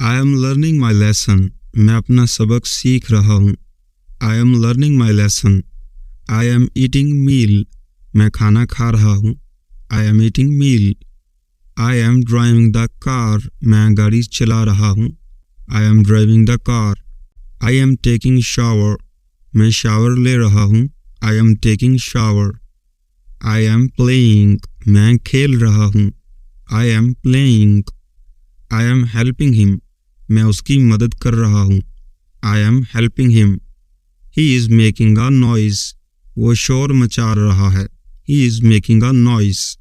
I am learning my lesson. मैं अपना सबक सीख रहा हूँ. I am learning my lesson. I am eating meal. मैं खाना खा रहा हूँ. I am eating meal. I am driving the car. मैं गाड़ी चला रहा हूँ. I am driving the car. I am taking shower. मैं शावर ले रहा हूँ. I am taking shower. I am playing. मैं खेल रहा हूँ. I am playing. I am helping him. मैं उसकी मदद कर रहा हूँ. I am helping him. He is making a noise. वो शोर मचा रहा है. He is making a noise.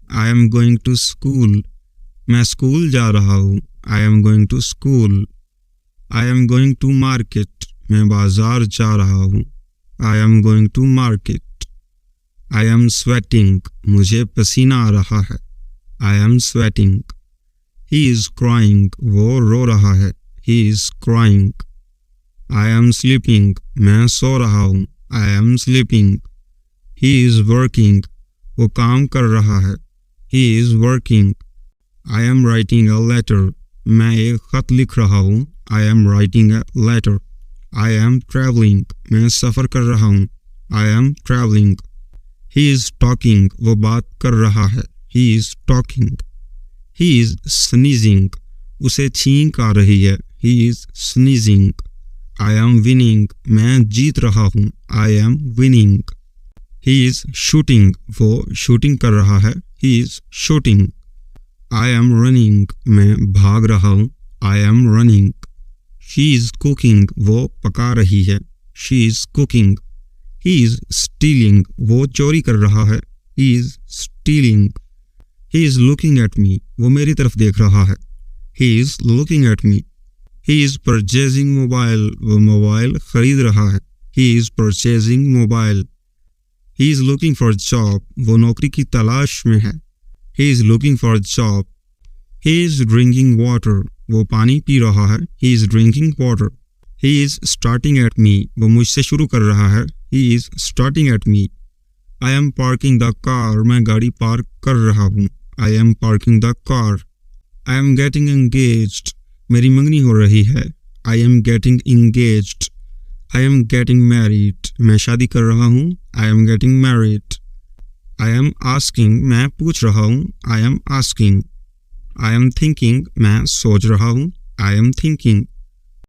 I am going to school. मैं स्कूल जा रहा हूँ. I am going to school. I am going to market. मैं बाजार जा रहा हूँ. I am going to market. I am sweating. मुझे पसीना आ रहा है. I am sweating. He is crying. वो रो रहा है. He is crying. I am sleeping. मैं सो रहा हूँ. I am sleeping. He is working. वो काम कर रहा है. He is working. I am writing a letter. मैं एक खत लिख रहा हूँ. I am writing a letter. I am traveling. मैं सफ़र कर रहा हूँ. I am traveling. He is talking. वो बात कर रहा है. He is talking. He is sneezing. उसे छींक आ रही है. He is sneezing. I am winning. मैं जीत रहा हूँ. I am winning. He is shooting. वो शूटिंग कर रहा है. He is shooting. I am running. मैं भाग रहा हूँ. I am running. She is cooking. वो पका रही है. She is cooking. He is stealing. वो चोरी कर रहा है. He is stealing. He is looking at me. वो मेरी तरफ देख रहा है. He is looking at me. He is purchasing mobile. वो मोबाइल खरीद रहा है. He is purchasing mobile. He is looking for job. वो नौकरी की तलाश में है. He is looking for job. He is drinking water. वो पानी पी रहा है. He is drinking water. He is starting at me. वो मुझसे शुरू कर रहा है. He is starting at me. I am parking the car. मैं गाड़ी पार्क कर रहा हूँ. I am parking the car. I am getting engaged. मेरी मंगनी हो रही है. I am getting engaged. I am getting married. मैं शादी कर रहा हूँ. I am getting married. I am asking. मैं पूछ रहा हूँ. I am asking. I am thinking. मैं सोच रहा हूँ. I am thinking.